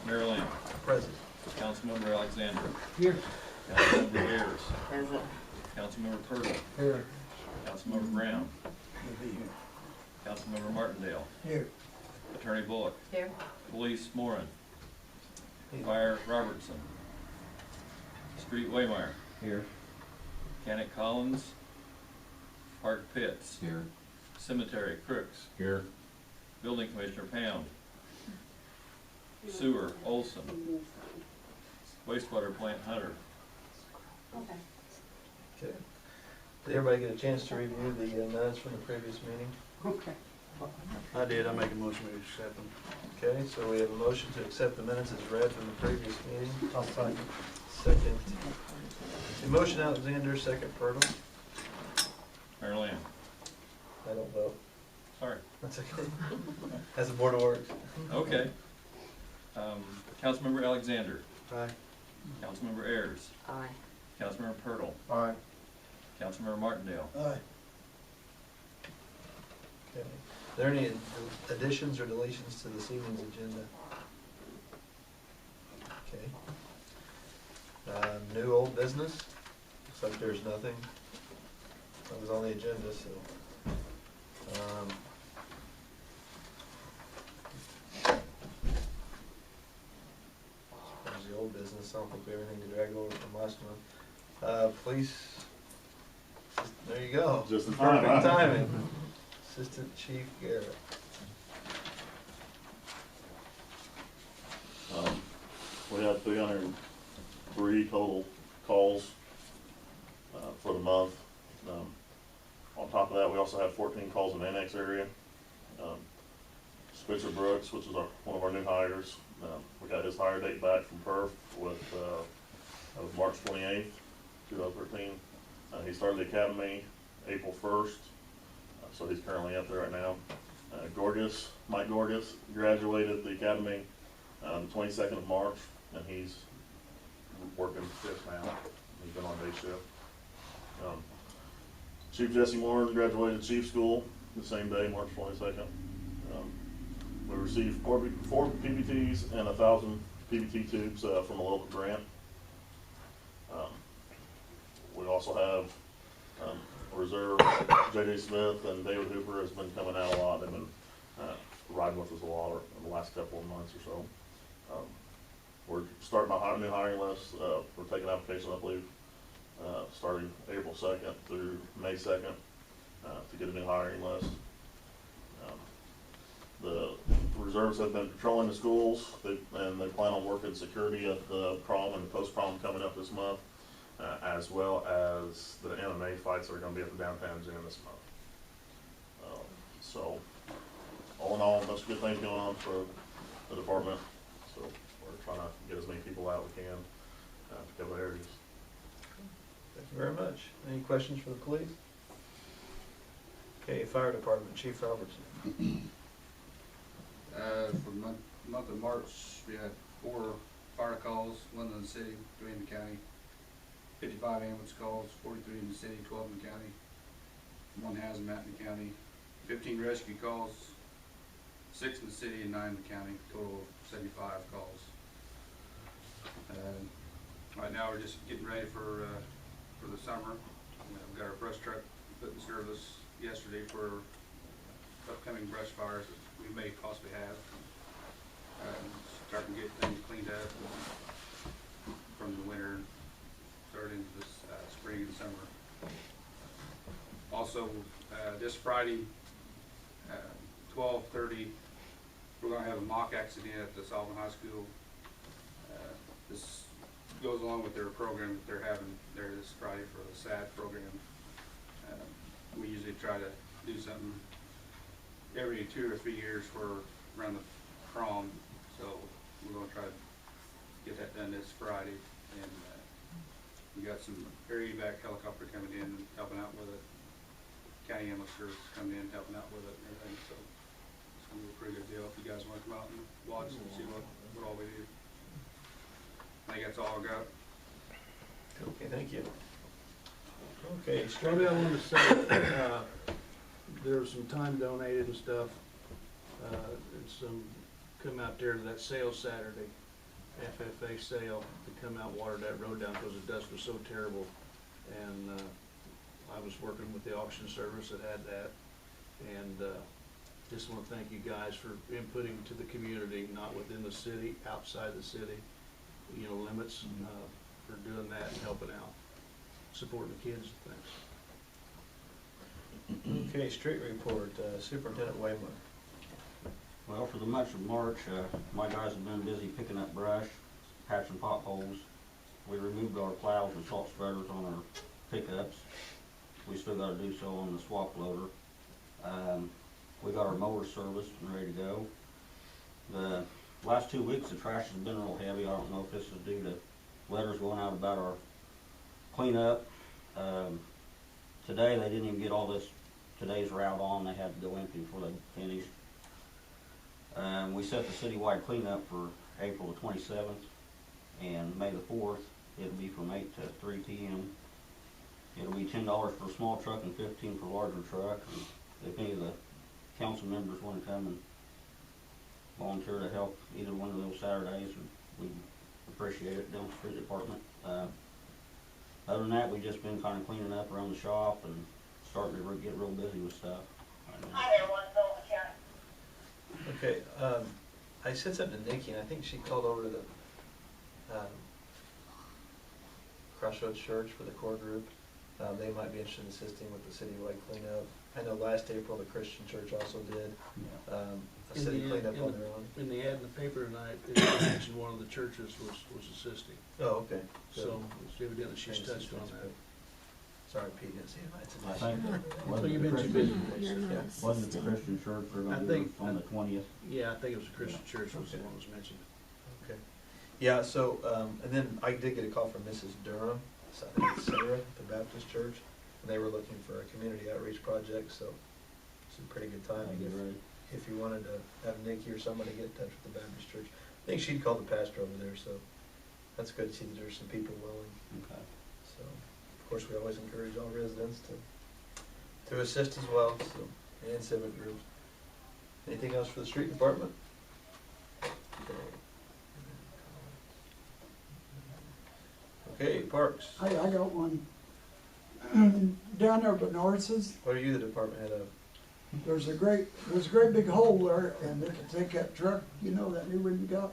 Mayor Lamb. Present. Councilmember Alexander. Here. Councilmember Ayers. Present. Councilmember Purtle. Here. Councilmember Brown. Councilmember Martindale. Here. Attorney Bullock. Here. Police Moran. Fire Robertson. Street Waymire. Here. Mechanic Collins. Park Pitts. Here. Cemetery Crooks. Here. Building Commissioner Pound. Sewer Olson. Wastewater Plant Hunter. Okay. Okay. Did everybody get a chance to review the minutes from the previous meeting? Okay. I did, I make a motion to accept them. Okay, so we have a motion to accept the minutes as read from the previous meeting. I'll second. Second. The motion Alexander, second Purtle. Mayor Lamb. I don't vote. Sorry. That's okay. As a board of works. Okay. Councilmember Alexander. Aye. Councilmember Ayers. Aye. Councilmember Purtle. Aye. Councilmember Martindale. Aye. Okay. Are there any additions or deletions to this evening's agenda? Okay. New old business? Looks like there's nothing. That was on the agenda, so. There's the old business. I don't think we have anything to drag over from last month. Police, there you go. Just in time, Perfect huh? timing. Assistant Chief Garrett. We had 303 total calls for the month. On top of that, we also had 14 calls in the annex area. Spitzer Brooks, which is one of our new hires, we got his hire date back from PERF with that was March 28th, 2013. He started the academy April 1st, so he's currently up there right now. Mike Gorgas graduated the academy the 22nd of March, and he's working shifts now. He's been on day shift. Chief Jesse Warren graduated Chief School the same day, March 22nd. We received four PBTs and 1,000 PBT tubes from a local grant. We also have Reserve, J.J. Smith and David Hooper has been coming out a lot. They've been riding with us a lot in the last couple of months or so. We're starting a new hiring list. We're taking applications, I believe, starting April 2nd through May 2nd to get a new hiring list. The reserves have been patrolling the schools, and they plan on working security at the prom and post-prom coming up this month, as well as the MMA fights that are going to be at the downtown gym this month. So, all in all, there's good things going on for the department. So, we're trying to get as many people out we can to cover areas. Thank you very much. Any questions for the police? Okay, Fire Department, Chief Robertson. For the month of March, we had 4 fire calls, 1 in the city, 3 in the county, 55 ambulance calls, 43 in the city, 12 in the county, 1 hazmat in the county, 15 rescue calls, 6 in the city and 9 in the county, total of 75 calls. Right now we're just getting ready for the summer. We've got our brush truck put in service yesterday for upcoming brush fires that we may possibly have. Starting to get things cleaned up from the winter, starting into this spring and summer. Also, this Friday, 12:30, we're going to have a mock accident at the Sullivan High School. This goes along with their program that they're having there this Friday for the SAD program. We usually try to do something every 2 or 3 years for around the prom, so we're going to try to get that done this Friday. And we got some air evac helicopter coming in and helping out with it. County ambulance service coming in helping out with it and everything. So it's going to be a pretty good deal if you guys want to come out and watch and see what all we do. I think that's all I got. Okay, thank you. Okay, Maybe I wanted to say, there was some time donated and stuff. It's come out there to that sale Saturday. FFA sale to come out and water that road down because the dust was so terrible. And I was working with the auction service that had that. And just want to thank you guys for inputting to the community, not within the city, outside the city, you know, limits, for doing that and helping out, supporting the kids and things. Okay, street report, Superintendent Waymore. Well, for the month of March, my guys have been busy picking up brush, patching potholes. We removed our plows and salt spreaders on our pickups. We still gotta do so on the swap loader. We got our mower serviced and ready to go. The last 2 weeks, the trash has been real heavy. I don't know if this is due to letters going out about our cleanup. Today, they didn't even get all today's route on. They had to go empty before they finished. We set the citywide cleanup for April the 27th and May the 4th. It'll be from 8 to 3 p.m. It'll be $10 for a small truck and $15 for a larger truck. And if any of the council members want to come and volunteer to help either one of those Saturdays, we appreciate it down the street department. Other than that, we've just been kind of cleaning up around the shop and starting to get real busy with stuff. Hi there, Wendell County. Okay, I said something to Nikki, and I think she called over to the Crossroads Church for the core group. They might be interested in assisting with the citywide cleanup. I know last April the Christian Church also did a In city the- cleanup in on the- their own. In the ad in the paper tonight, it mentioned one of the churches was assisting. Oh, okay. So evidently she's touched on that. Sorry, Pete, didn't see him. I think, So you've been too busy. wasn't it the Christian church, they're I gonna do think- it on the 20th? Yeah, I think it was a Christian church was the Okay. one that was mentioned. Okay. Yeah, so, and then I did get a call from Mrs. Durham, so I think it's Sarah, at the Baptist Church, and they were looking for a community outreach project, so it's a pretty good That'd timing be great. if you wanted to have Nikki or somebody get in touch with the Baptist Church. I think she'd called the pastor over there, so that's good to see that there's some people willing. Okay. So, of course, we always encourage all residents to assist as well, so, and civic groups. Anything else for the street department? Okay, parks. Hey, I got one. Down there by Norris's, What are you the department head of? there's a great big hole there, and they can take that truck, you know, that new one you got,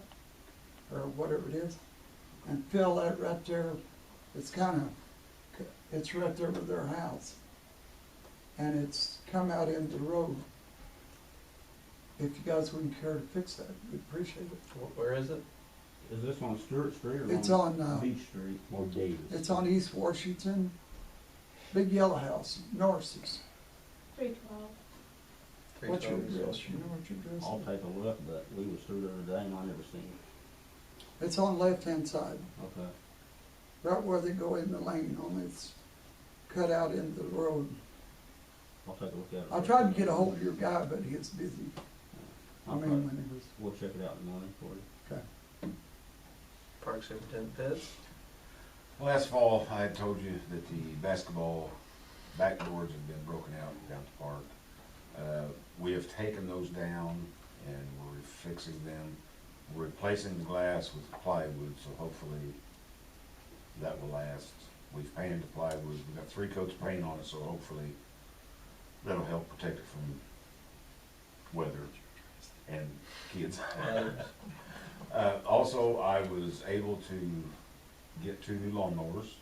or whatever it is, and fill that right there. It's it's right there with their house. And it's come out into the road. If you guys wouldn't care to fix that, we'd appreciate it. Where is it? Is this on Stewart Street or It's on on, Beach Street? Or Davis? it's on East Washington, big yellow house, Norris's. 312. What's your 312 address? You know what your address is? I'll take a look, but we was through there today and I never seen it. It's on left-hand side. Okay. Right where they go in the lane, only it's cut out into the road. I'll take a look at it. I tried to get a hold of your guy, but he was busy. I I'll mean, try- when he was, We'll check it out in the morning for you. okay. Park Superintendent Peds? Last fall, I had told you that the basketball backboards have been broken out down at the park. We have taken those down and we're fixing them. We're replacing the glass with plywood, so hopefully that will last. We've painted the plywood, we've got 3 coats of paint on it, so hopefully that'll help protect it from weather and kids. Also, I was able to get 2 new lawnmowers.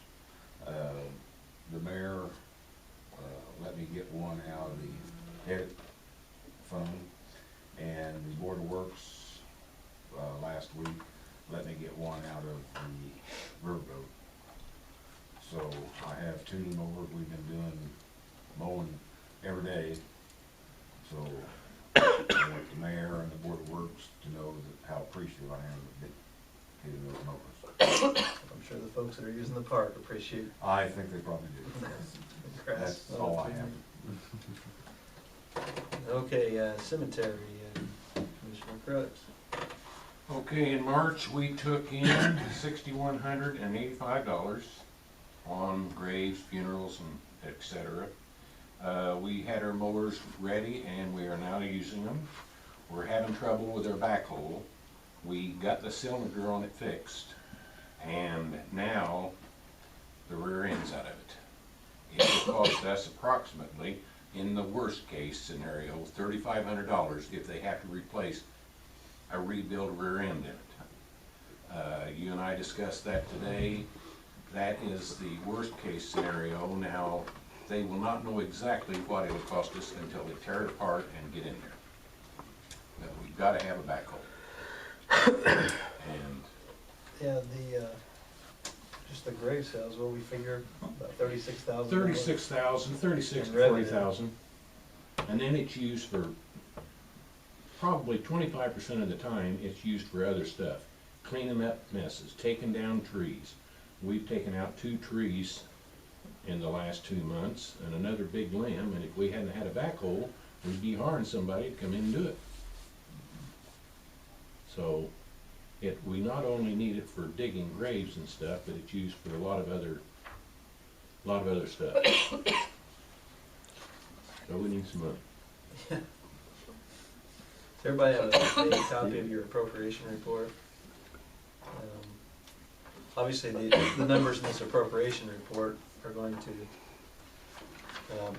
The mayor let me get one out of the edit fund, and the Board of Works last week let me get one out of the Riverboat. So I have 2 new mowers. We've been doing mowing every day. So I want the mayor and the Board of Works to know that how appreciative I am of getting those mowers. I'm sure the folks that are using the park appreciate I think they probably do. the grass. That's all I have. Okay, cemetery, Commissioner Crooks. Okay, in March, we took in $6,185 on graves, funerals, and et cetera. We had our mowers ready and we are now using them. We're having trouble with our backhoe. We got the cylinder on it fixed, and now the rear end's out of it. It will cost us approximately, in the worst case scenario, $3,500 if they have to replace a rebuild rear end in it. You and I discussed that today. That is the worst case scenario. Now, they will not know exactly what it would cost us until they tear it apart and get in there. But we've gotta have a backhoe. And Yeah, just the grave sales, what we figure, about $36,000. 36 In to revenue. 40,000. And then it's used for, probably 25% of the time, it's used for other stuff. Cleaning up messes, taking down trees. We've taken out 2 trees in the last 2 months and another big limb, and if we hadn't had a backhoe, we'd be hiring somebody to come in and do it. So, we not only need it for digging graves and stuff, but it's used for a lot of other stuff. So we need some money. Does everybody have a copy of your appropriation report? Obviously, the numbers in this appropriation report are going to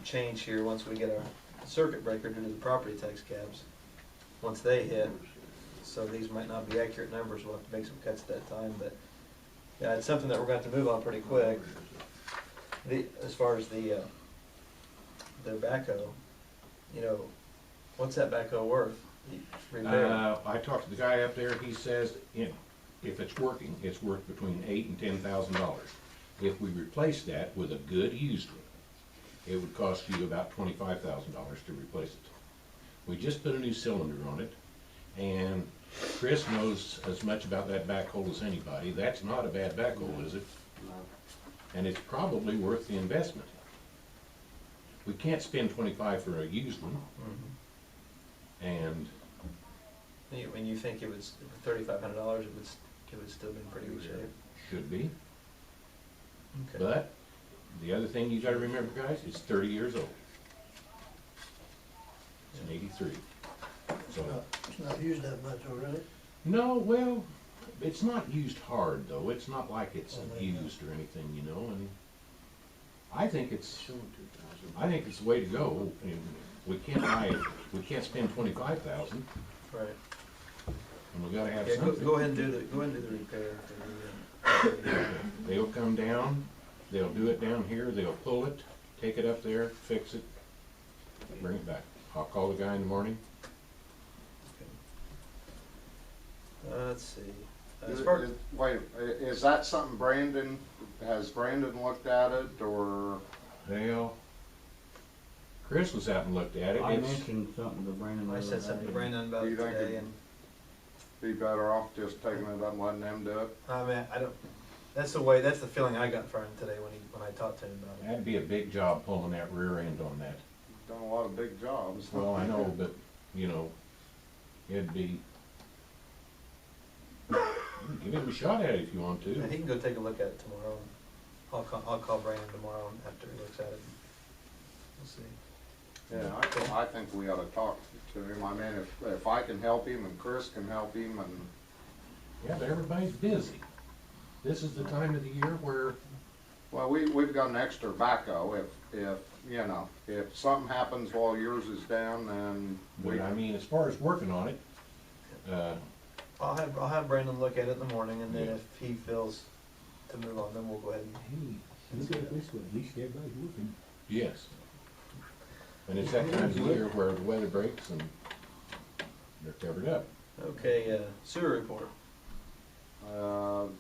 change here once we get our circuit breaker due to the property tax caps. Once they hit, so these might not be accurate numbers, we'll have to make some cuts at that time, but yeah, it's something that we're going to have to move on pretty quick. As far as their backhoe, you know, what's that backhoe worth? Repair. I talked to the guy up there, he says, if it's working, it's worth between $8,000 and $10,000. If we replace that with a good used one, it would cost you about $25,000 to replace it. We just put a new cylinder on it, and Chris knows as much about that backhoe as anybody. That's not a bad backhoe, is it? And it's probably worth the investment. We can't spend $25,000 for a used one, and When you think it was $3,500, it would still be in pretty good shape. should be. Okay. But the other thing you gotta remember, guys, it's 30 years old. It's an 83. So, It's not used that much already. no, well, it's not used hard though. It's not like it's abused or anything, you know, and I think it's the way to go. And we can't spend 25,000, Right. and we gotta have Yeah, something. go ahead and do the repair for the, They'll come down, they'll do it down here, they'll pull it, take it up there, fix it, bring it back. I'll call the guy in the morning. let's see. As far, Wait, is that something has Brandon looked at it, or? Well, Chris was out and looked at it. I It's- mentioned something to Brandon. I said something to Brandon about Do it you think today, it- and, Be better off just taking it up and letting them do it? I mean, that's the feeling I got from him today when I talked to him about it. That'd be a big job pulling that rear end on that. Done a lot of big jobs. Well, I know, but, you know, it'd be, give him a shot at it if you want Yeah, to. he can go take a look at it tomorrow. I'll call Brandon tomorrow after he looks at it. We'll see. Yeah, I think we ought to talk to him. I mean, if I can help him and Chris can help him and, Yeah, but everybody's busy. This is the time of the year where, well, we've got an extra backhoe. If something happens while yours is down, then but I mean, as far as working on it, I'll have Brandon look at it in the morning, and then Yeah. if he feels to move on, then we'll go ahead and. Look at it this way, at least everybody's working. yes. And it's that time of the year where the weather breaks and they're covered up. Okay, sewer report.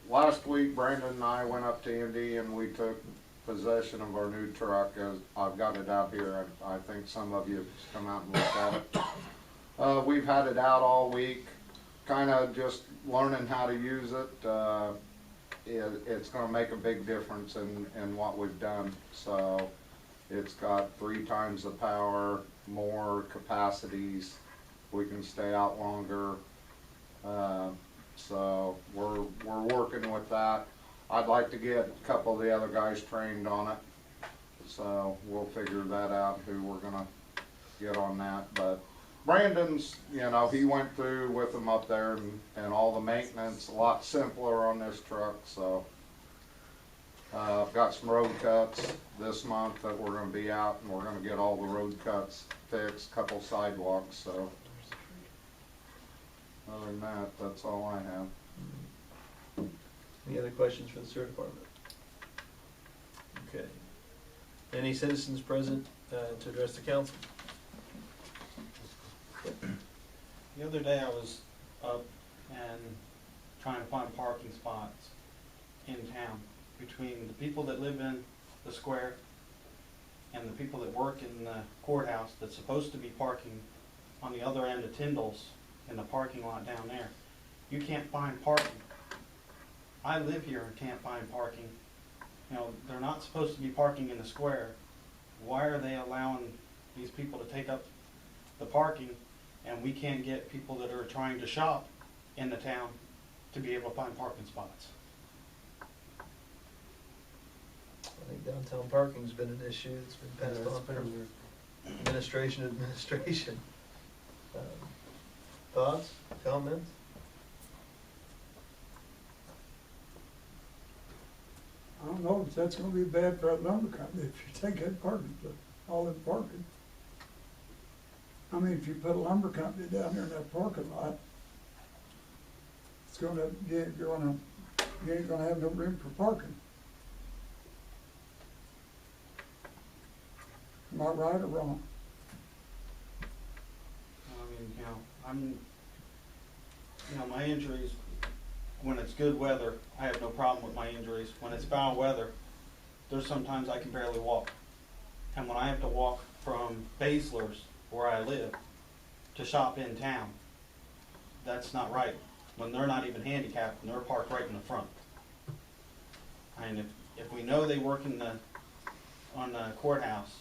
last week Brandon and I went up to Indy and we took possession of our new truck. I've got it out here. I think some of you have come out and looked at it. We've had it out all week, kind of just learning how to use it. It's going to make a big difference in what we've done. So it's got 3 times the power, more capacities. We can stay out longer. So we're working with that. I'd like to get a couple of the other guys trained on it. So we'll figure that out, who we're gonna get on that. But Brandon's, you know, he went through with them up there and all the maintenance, a lot simpler on this truck, so. I've got some road cuts this month that we're gonna be out, and we're gonna get all the road cuts fixed, couple sidewalks, so. Other than that, that's all I have. Any other questions for the sewer department? Okay. Any citizens present to address the council? The other day I was up and trying to find parking spots in town between the people that live in the square and the people that work in the courthouse that's supposed to be parking on the other end of Tyndall's in the parking lot down there. You can't find parking. I live here and can't find parking. You know, they're not supposed to be parking in the square. Why are they allowing these people to take up the parking, and we can't get people that are trying to shop in the town to be able to find parking spots? I think downtown parking's been an issue that's been passed on from administration to administration. Thoughts, comments? I don't know if that's gonna be bad for a lumber company if you take that parking, all in parking. I mean, if you put a lumber company down there in that parking lot, it's gonna, you ain't gonna have no room for parking. Am I right or wrong? I mean, my injuries, when it's good weather, I have no problem with my injuries. When it's foul weather, there's sometimes I can barely walk. And when I have to walk from Baszler's, where I live, to shop in town, that's not right. When they're not even handicapped and they're parked right in the front. And if we know they work on the courthouse,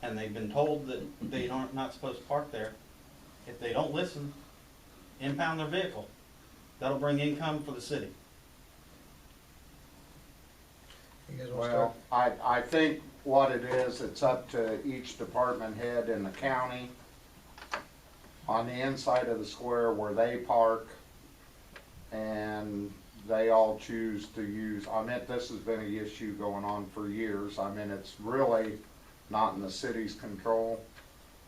and they've been told that they aren't not supposed to park there, if they don't listen, impound their vehicle. That'll bring income for the city. You guys wanna start? Well, I think what it is, it's up to each department head in the county on the inside of the square where they park, and they all choose to use, I mean, this has been an issue going on for years. I mean, it's really not in the city's control.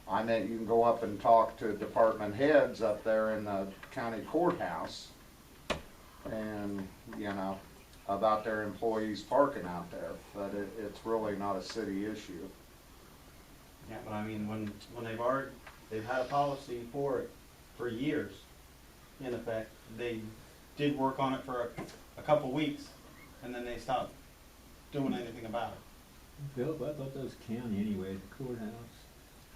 I mean, you can go up and talk to department heads up there in the county courthouse and, you know, about their employees parking out there, but it's really not a city issue. Yeah, but I mean, when they've had a policy for it for years, in effect. They did work on it for a couple weeks, and then they stopped doing anything about it. Philip, I thought that was county anyway, the courthouse.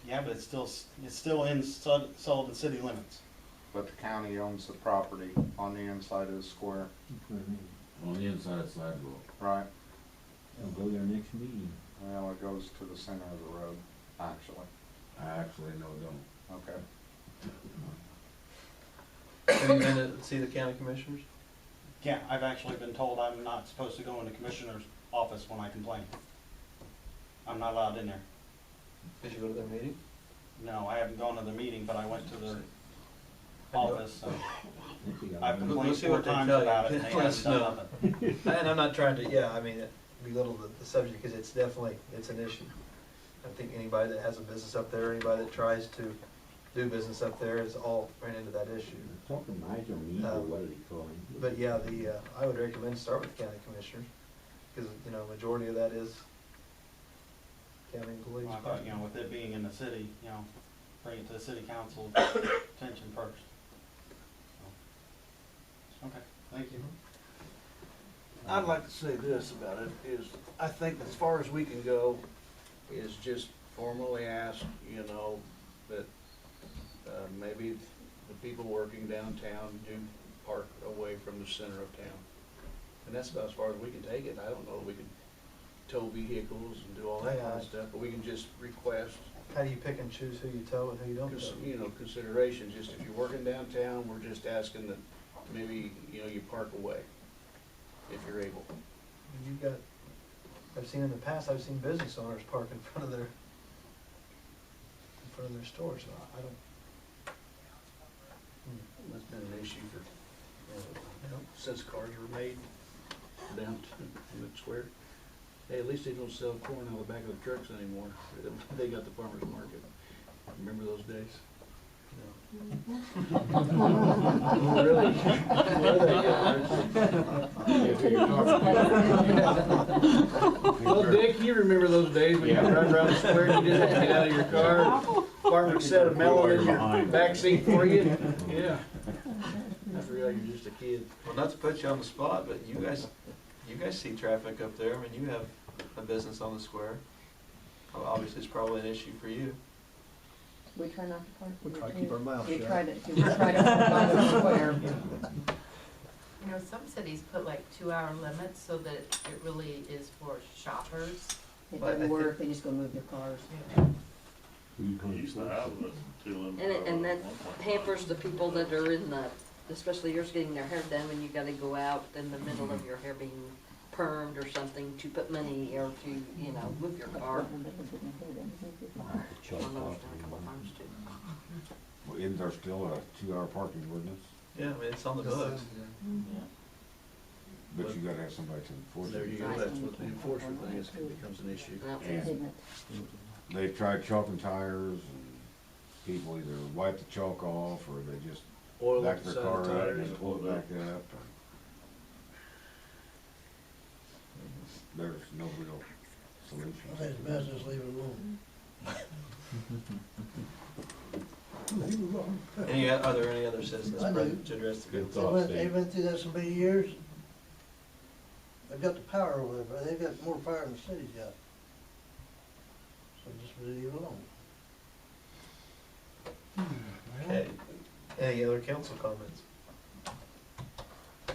Yeah, but it's still in Sullivan city limits. But the county owns the property on the inside of the square, That's what I mean. On the inside of the sidewalk. right? They'll go there next meeting. Well, it goes to the center of the road, actually. I actually know don't. Okay. Have you been to see the county commissioners? Yeah, I've actually been told I'm not supposed to go in the commissioner's office when I complain. I'm not allowed in there. Did you go to their meeting? No, I haven't gone to the meeting, but I went to their office, so I've We'll complained see 4 what they times tell you. about it, and they Let us haven't done know. nothing. And I'm not trying to, yeah, I mean, belittle the subject, because it's definitely, it's an issue. I think anybody that has a business up there, anybody that tries to do business up there is all ran into that issue. Talking to Nigel Mead, or what did he call him? But yeah, I would recommend start with the county commissioners, because, majority of that is county employees. Well, I thought, with it being in the city, bring it to the city council attention first. So, okay, thank you. I'd like to say this about it, is I think as far as we can go, is just formally ask, that maybe the people working downtown do park away from the center of town. And that's about as far as we can take it. I don't know if we can tow vehicles and do all that kind of stuff, but we can just request, How do you pick and choose who you tow and who you don't tow? consideration, just if you're working downtown, we're just asking that maybe, you park away, if you're able. I've seen in the past, I've seen business owners park in front of their stores, so I don't, That's been an issue for, since cars were made down in the square. Hey, at least they don't sell corn out of the back of the trucks anymore. They got the farmer's market. Remember those days? Really? Well, Dick, you remember those days when you Yeah. drive around the square and you didn't have to get out of your car? Farmer set a melon in your back seat for you? Yeah. I forgot you're just a kid. Well, not to put you on the spot, but you guys see traffic up there. I mean, you have a business on the square. Well, obviously, it's probably an issue for you. We try not to park. We try to keep our mouth We shut. try to park on the square. You know, some cities put like 2-hour limits so that it really is for shoppers. It But I doesn't think- work, they just go move their cars. We used to have the two limit. And that hampers the people that are in the, especially yours getting their hair done when you gotta go out in the middle of your hair being permed or something to put money or to, you know, move your car. Chalk One of those off. done a couple times too. Well, isn't there still a 2-hour parking ordinance? Yeah, I mean, it's on the books. But you gotta have somebody to enforce There you it. go, that's what the enforcement thing is, it becomes an issue. And they've tried chalking tires, and people either wipe the chalk off, or they just Oil back up the their side car of the up tires and and pull it pull it back up. There's no real solution. I think it's best just leave it alone. Are there any other citizens I do. present to address the Good group? thought. They've been through that so many years. They've got the power over there, but they've got more power than the city's got. So just leave it alone. Okay. Any other council comments?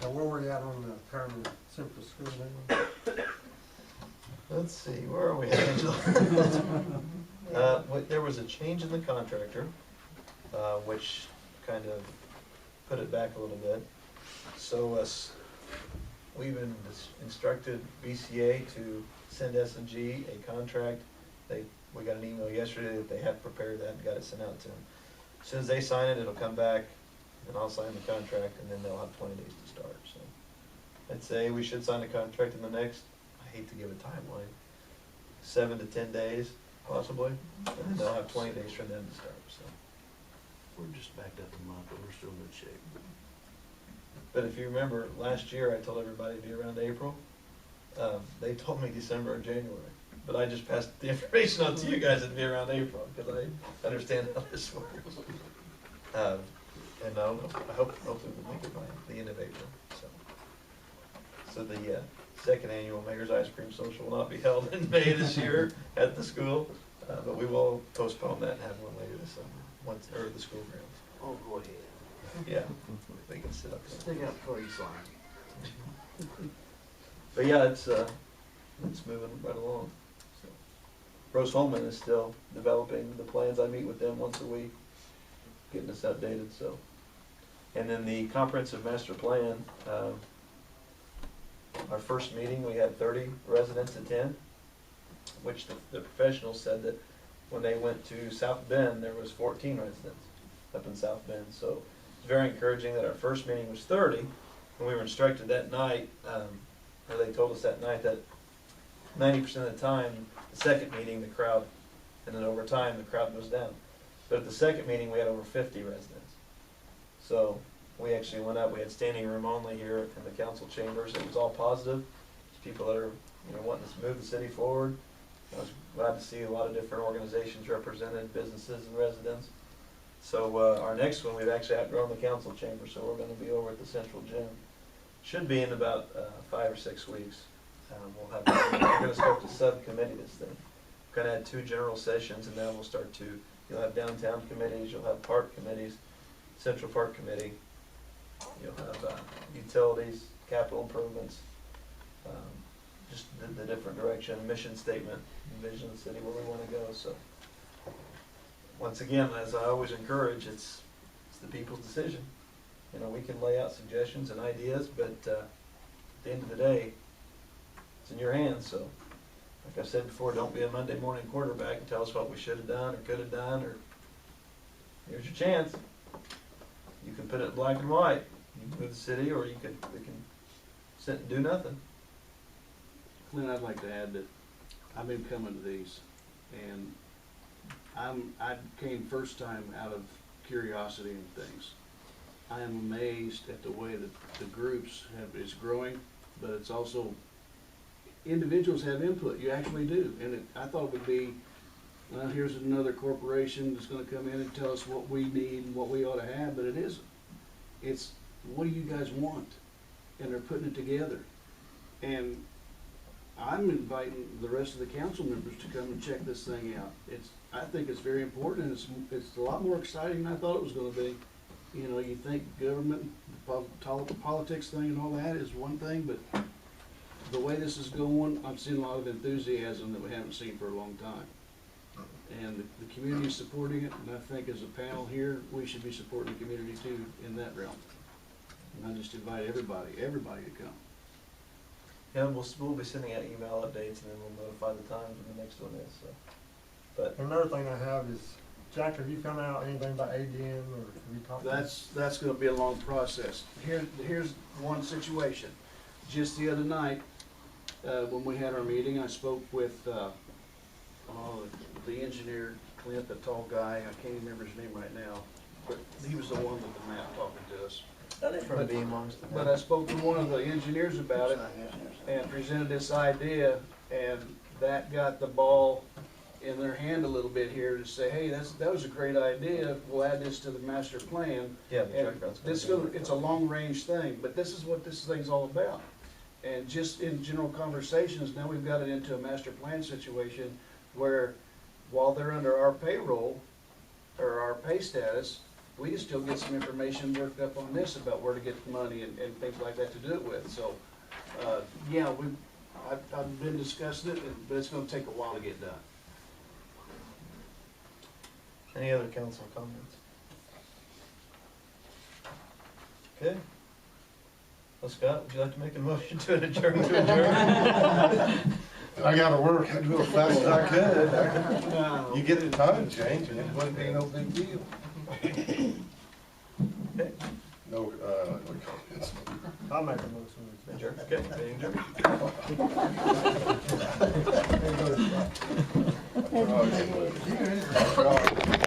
Now, where were you at on the permanent Central School now? Let's see, where are we, Angela? There was a change in the contractor, which kind of put it back a little bit. So we've instructed BCA to send S&G a contract. We got an email yesterday that they have prepared that and got it sent out to them. As soon as they sign it, it'll come back, and I'll sign the contract, and then they'll have 20 days to start, so. I'd say we should sign the contract in the next, I hate to give a timeline, 7 to 10 days, possibly, and then they'll have 20 days for them to start, so. We're just backed up a month, but we're still in good shape. But if you remember, last year I told everybody it'd be around April. They told me December or January, but I just passed the information on to you guys it'd be around April, because I understand how this works. And I don't know, hopefully we'll make it by the end of April, so. So the second annual Mayor's Ice Cream Social will not be held in May this year at the school, but we will postpone that and have one later this summer, or the school grounds. Oh, go ahead. Yeah, they can sit up there. Stick out before you slide. But yeah, it's moving right along. So, Rose Holman is still developing the plans. I meet with them once a week, getting us updated, so. And then the comprehensive master plan, our first meeting, we had 30 residents attend, which the professionals said that when they went to South Bend, there was 14 residents up in South Bend. So it's very encouraging that our first meeting was 30, and we were instructed that night, or they told us that night that 90% of the time, the second meeting, the crowd, and then over time, the crowd goes down. But at the second meeting, we had over 50 residents. So we actually went up, we had standing room only here in the council chambers. It was all positive. People that are, wanting to move the city forward. I was glad to see a lot of different organizations represented, businesses and residents. So our next one, we've actually outgrown the council chamber, so we're gonna be over at the central gym. Should be in about 5 or 6 weeks. We're gonna start the subcommittee this thing. We're gonna add 2 general sessions, and then we'll start to, you'll have downtown committees, you'll have park committees, central park committee, you'll have utilities, capital improvements, just the different direction, mission statement, vision of the city, where we wanna go, so. Once again, as I always encourage, it's the people's decision. We can lay out suggestions and ideas, but at the end of the day, it's in your hands, so. Like I said before, don't be a Monday morning quarterback and tell us what we should have done or could have done, or here's your chance. You can put it in black and white. You can move the city, or we can sit and do nothing. Clint, I'd like to add that I've been coming to these, and I came first time out of curiosity and things. I am amazed at the way that the groups is growing, but it's also, individuals have input, you actually do, and I thought it would be, well, here's another corporation that's gonna come in and tell us what we need and what we ought to have, but it isn't. It's, what do you guys want? And they're putting it together. And I'm inviting the rest of the council members to come and check this thing out. I think it's very important, and it's a lot more exciting than I thought it was gonna be. You know, you think government, the politics thing and all that is one thing, but the way this is going, I'm seeing a lot of enthusiasm that we haven't seen for a long time. And the community is supporting it, and I think as a panel here, we should be supporting the community too in that realm. And I just invite everybody to come. Yeah, we'll be sending out email updates, and then we'll notify the times when the next one is, so. But Another thing I have is, Jack, have you found out anything about ADM, or have you talked? That's gonna be a long process. Here's one situation. Just the other night, when we had our meeting, I spoke with, the engineer, Clint, the tall guy, I can't even remember his name right now, but he was the one with the map talking to us. that ain't from Beamars. But I spoke to one of the engineers about it and presented this idea, and that got the ball in their hand a little bit here to say, hey, that was a great idea, we'll add this to the master plan. Yeah, the And track route's gonna be- it's a long-range thing, but this is what this thing's all about. And just in general conversations, now we've got it into a master plan situation where while they're under our payroll, or our pay status, we can still get some information worked up on this about where to get the money and things like that to do it with. So, yeah, I've been discussing it, but it's gonna take a while to get done. Any other council comments? Okay. Well, Scott, would you like to make a motion to adjourn? I gotta work, I do it fast as I could. You get the time change, and it wouldn't be no big deal. Okay. No, comments. I'll make a motion. Adjourn. Okay, meeting adjourned. Oh, yeah.